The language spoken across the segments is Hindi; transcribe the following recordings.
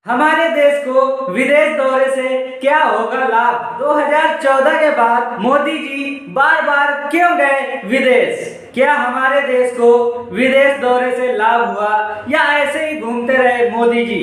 हमारे देश को विदेश दौरे से क्या होगा लाभ। 2014 के बाद मोदी जी बार बार क्यों गए विदेश। क्या हमारे देश को विदेश दौरे से लाभ हुआ या ऐसे ही घूमते रहे Modi ji.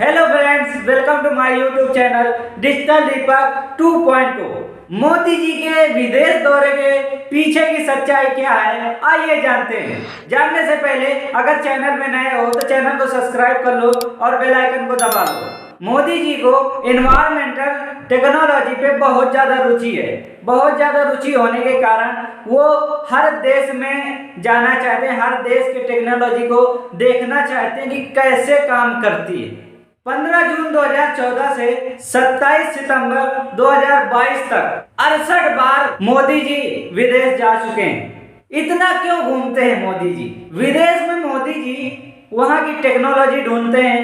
Hello friends, welcome to my YouTube channel digital Deepak 2.0। Modi ji के विदेश दौरे के पीछे की सच्चाई क्या है, आइए जानते हैं। जानने से पहले अगर चैनल में नए हो तो चैनल को सब्सक्राइब कर लो और बेल आइकन को दबा लो। मोदी जी को एनवायरमेंटल टेक्नोलॉजी पे बहुत ज़्यादा रुचि है। बहुत ज़्यादा रुचि होने के कारण वो हर देश में जाना चाहते हैं, हर देश के टेक्नोलॉजी को देखना चाहते हैं कि कैसे काम करती है। 15 जून 2014 से 27 सितंबर 2022 तक 68 बार मोदी जी विदेश जा चुके हैं। इतना क्यों घूमते हैं मोदी जी विदेश में। मोदी जी वहाँ की टेक्नोलॉजी ढूंढते हैं,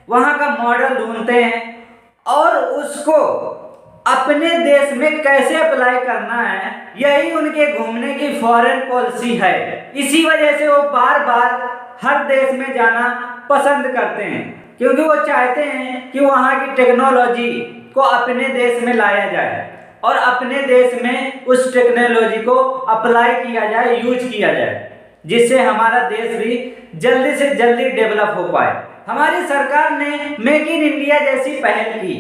वहाँ का मॉडल ढूंढते हैं और उसको अपने देश में कैसे अप्लाई करना है, यही उनके घूमने की फॉरेन पॉलिसी है। इसी वजह से वो बार बार हर देश में जाना पसंद करते हैं, क्योंकि वो चाहते हैं कि वहाँ की टेक्नोलॉजी को अपने देश में लाया जाए और अपने देश में उस टेक्नोलॉजी को अप्लाई किया जाए, यूज किया जाए, जिससे हमारा देश भी जल्दी से जल्दी डेवलप हो पाए। हमारी सरकार ने मेक इन इंडिया जैसी पहल की,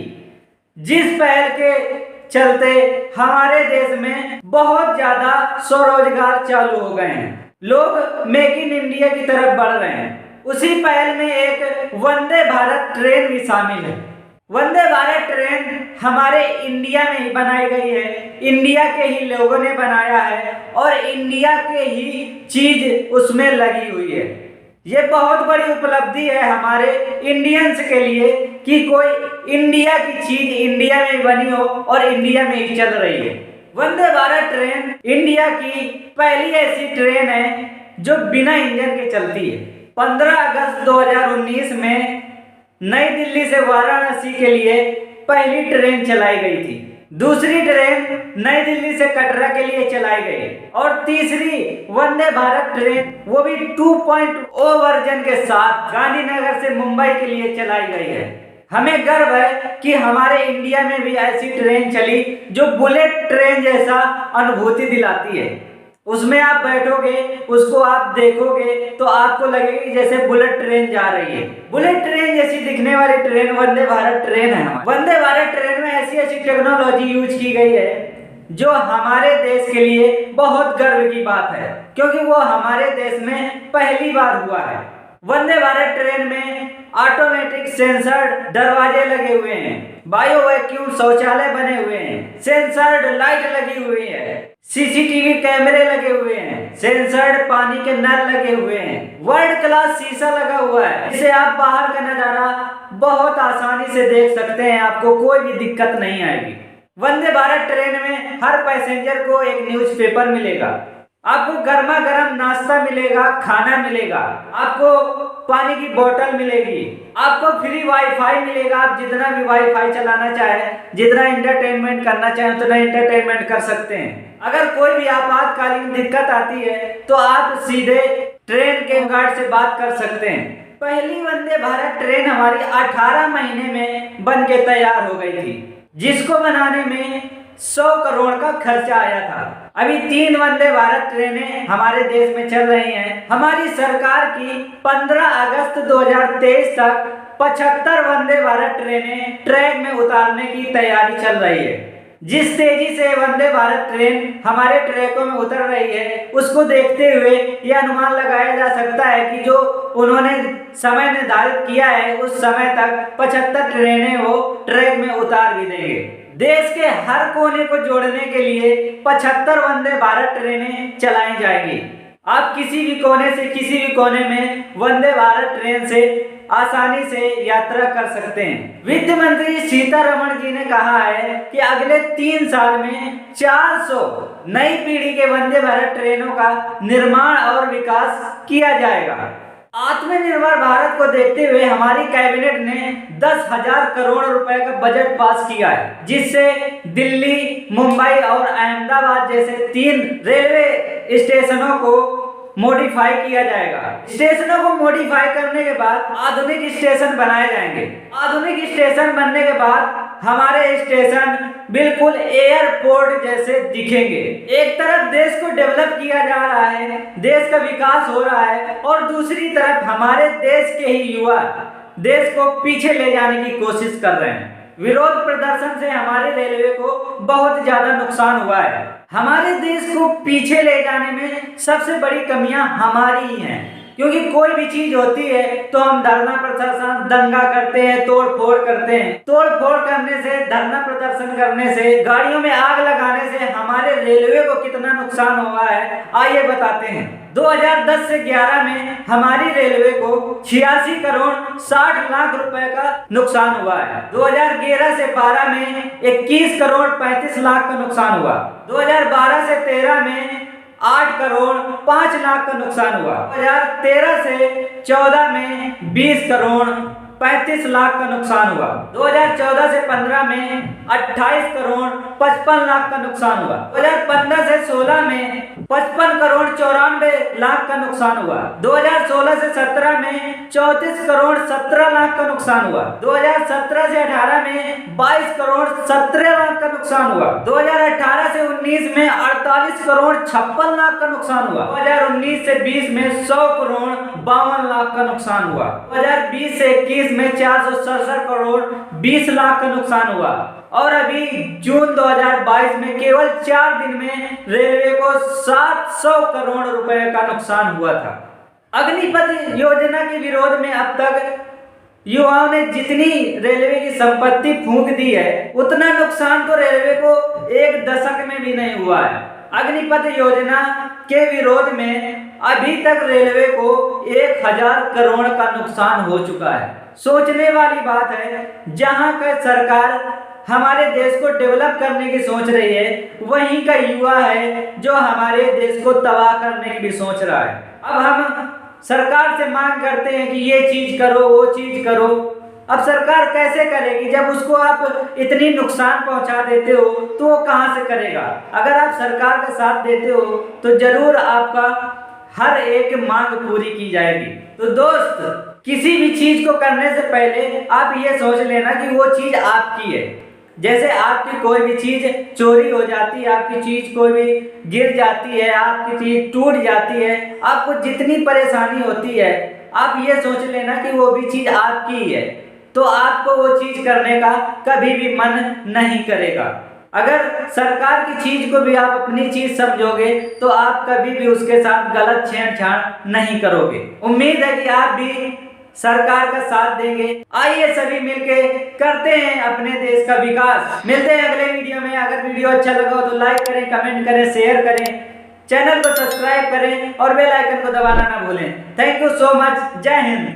जिस पहल के चलते हमारे देश में बहुत ज़्यादा स्वरोजगार चालू हो गए हैं। लोग मेक इन इंडिया की तरफ बढ़ रहे हैं। उसी पहल में एक वंदे भारत ट्रेन भी शामिल है। वंदे भारत ट्रेन हमारे इंडिया में ही बनाई गई है, इंडिया के ही लोगों ने बनाया है और इंडिया के ही चीज उसमें लगी हुई है। ये बहुत बड़ी उपलब्धि है हमारे इंडियंस के लिए कि कोई इंडिया की चीज इंडिया में बनी हो और इंडिया में ही चल रही है। वंदे भारत ट्रेन इंडिया की पहली ऐसी ट्रेन है जो बिना इंजन के चलती है। 15 अगस्त 2019 में नई दिल्ली से वाराणसी के लिए पहली ट्रेन चलाई गई थी। दूसरी ट्रेन नई दिल्ली से कटरा के लिए चलाई गई और तीसरी वंदे भारत ट्रेन वो भी 2.0 वर्जन के साथ गांधीनगर से मुंबई के लिए चलाई गई है। हमें गर्व है कि हमारे इंडिया में भी ऐसी ट्रेन चली जो बुलेट ट्रेन जैसा अनुभूति दिलाती है। उसमें आप बैठोगे, उसको आप देखोगे तो आपको लगेगी जैसे बुलेट ट्रेन जा रही है। बुलेट ट्रेन जैसी दिखने वाली ट्रेन वंदे भारत ट्रेन है। वंदे भारत ट्रेन में ऐसी ऐसी टेक्नोलॉजी यूज की गई है जो हमारे देश के लिए बहुत गर्व की बात है, क्योंकि वो हमारे देश में पहली बार हुआ है। वंदे भारत ट्रेन में ऑटोमेटिक सेंसर दरवाजे लगे हुए हैं, बायो वैक्यूम शौचालय बने हुए हैं, सेंसर्ड लाइट लगी हुई है, सीसीटीवी कैमरे लगे हुए हैं, सेंसर्ड पानी के नल लगे हुए हैं, वर्ल्ड क्लास शीशा लगा हुआ है, जिससे आप बाहर का नजारा बहुत आसानी से देख सकते हैं, आपको कोई भी दिक्कत नहीं आएगी। वंदे भारत ट्रेन में हर पैसेंजर को एक न्यूज़पेपर मिलेगा, आपको गर्मा गर्म नाश्ता मिलेगा, खाना मिलेगा, आपको पानी की बोतल मिलेगी, आपको फ्री वाईफाई मिलेगा। आप जितना भी वाईफाई चलाना चाहे, जितना एंटरटेनमेंट करना चाहे उतना एंटरटेनमेंट कर सकते हैं। अगर कोई भी आपातकालीन दिक्कत आती है तो आप सीधे ट्रेन के गार्ड से बात कर सकते हैं। पहली वंदे भारत ट्रेन हमारी 18 महीने में बन के तैयार हो गई थी, जिसको बनाने में 100 करोड़ का खर्चा आया था। अभी 3 वंदे भारत ट्रेनें हमारे देश में चल रही हैं। हमारी सरकार की 15 अगस्त 2023 तक 75 वंदे भारत ट्रेनें ट्रैक में उतारने की तैयारी चल रही है। जिस तेजी से वंदे भारत ट्रेन हमारे ट्रैकों में उतर रही है, उसको देखते हुए यह अनुमान लगाया जा सकता है कि जो उन्होंने समय निर्धारित किया है उस समय तक 75 ट्रेनें वो ट्रैक में उतार भी देंगे। देश के हर कोने को जोड़ने के लिए 75 वंदे भारत ट्रेनें चलाई जाएंगी। आप किसी भी कोने से किसी भी कोने में वंदे भारत ट्रेन से आसानी से यात्रा कर सकते हैं। वित्त मंत्री सीतारमण जी ने कहा है कि अगले 3 साल में 400 नई पीढ़ी के वंदे भारत ट्रेनों का निर्माण और विकास किया जाएगा। आत्मनिर्भर भारत को देखते हुए हमारी कैबिनेट ने 10,000 करोड़ रुपए का बजट पास किया है, जिससे दिल्ली, मुंबई और अहमदाबाद जैसे 3 रेलवे स्टेशनों को मॉडिफाई किया जाएगा। स्टेशनों को मॉडिफाई करने के बाद आधुनिक स्टेशन बनाए जाएंगे। आधुनिक स्टेशन बनने के बाद हमारे स्टेशन बिल्कुल एयरपोर्ट जैसे दिखेंगे। एक तरफ देश को डेवलप किया जा रहा है, देश का विकास हो रहा है, और दूसरी तरफ हमारे देश के ही युवा देश को पीछे ले जाने की कोशिश कर रहे हैं। विरोध प्रदर्शन से हमारे रेलवे को बहुत ज्यादा नुकसान हुआ है। हमारे देश को पीछे ले जाने में सबसे बड़ी कमियां हमारी ही हैं, क्योंकि कोई भी चीज होती है तो हम धरना प्रदर्शन, दंगा करते हैं, तोड़ फोड़ करते हैं। तोड़ फोड़ करने से, धरना प्रदर्शन करने से, गाड़ियों में आग लगाने से हमारे रेलवे को कितना नुकसान हुआ है आइए बताते हैं। 2010 से 11 में हमारी रेलवे को 86 करोड़ 60 लाख रुपए का नुकसान हुआ है। 2011 से 12 में 21 करोड़ 35 लाख का नुकसान हुआ। 2012 से 13 में 8 करोड़ 5 लाख का नुकसान हुआ। 2013 से 14 में 20 करोड़ 35 लाख का नुकसान हुआ। 2014 से 15 में 28 करोड़ 55 लाख का नुकसान हुआ। 2015 से 16 में 55 करोड़ 94 लाख का नुकसान हुआ। 2016 से 17 में 34 करोड़ 17 लाख का नुकसान हुआ। 2017 से 18 में 22 करोड़ 17 लाख का नुकसान हुआ। 2018 से 19 में 48 करोड़ 56 लाख का नुकसान हुआ। 2019 से 20 में 100 करोड़ 52 लाख का नुकसान हुआ। 2020 से 21 में 467 करोड़ 20 लाख का नुकसान हुआ। और अभी जून 2022 में केवल 4 दिन में रेलवे को 700 करोड़ रुपए का नुकसान हुआ था। अग्निपथ योजना के विरोध में अब तक युवाओं ने जितनी रेलवे की संपत्ति फूंक दी है, उतना नुकसान तो रेलवे को एक दशक में भी नहीं हुआ है। अग्निपथ योजना के विरोध में अभी तक रेलवे को 1000 करोड़ का नुकसान हो चुका है। सोचने वाली बात है, जहां का सरकार हमारे देश को डेवलप करने की सोच रही है, वहीं का युवा है जो हमारे देश को तबाह करने की भी सोच रहा है। अब हम सरकार से मांग करते हैं कि ये चीज करो, वो चीज करो। अब सरकार कैसे करेगी जब उसको आप इतनी नुकसान पहुंचा देते हो, तो वो कहां से करेगा। अगर आप सरकार का साथ देते हो तो जरूर आपका हर एक मांग पूरी की जाएगी। तो दोस्त, किसी भी चीज को करने से पहले आप ये सोच लेना कि वो चीज आपकी है। जैसे आपकी कोई भी चीज चोरी हो जाती है, आपकी चीज कोई भी गिर जाती है, आपकी चीज टूट जाती है, आपको जितनी परेशानी होती है, आप ये सोच लेना कि वो भी चीज आपकी ही है, तो आपको वो चीज करने का कभी भी मन नहीं करेगा। अगर सरकार की चीज को भी आप अपनी चीज समझोगे तो आप कभी भी उसके साथ गलत छेड़छाड़ नहीं करोगे। उम्मीद है कि आप भी सरकार का साथ देंगे। आइए सभी मिलके करते हैं अपने देश का विकास। मिलते हैं अगले वीडियो में। अगर वीडियो अच्छा लगा हो तो लाइक करें, कमेंट करें, शेयर करें, चैनल को सब्सक्राइब करें और बेल आइकन को दबाना ना भूलें। Thank you so much. जय हिंद।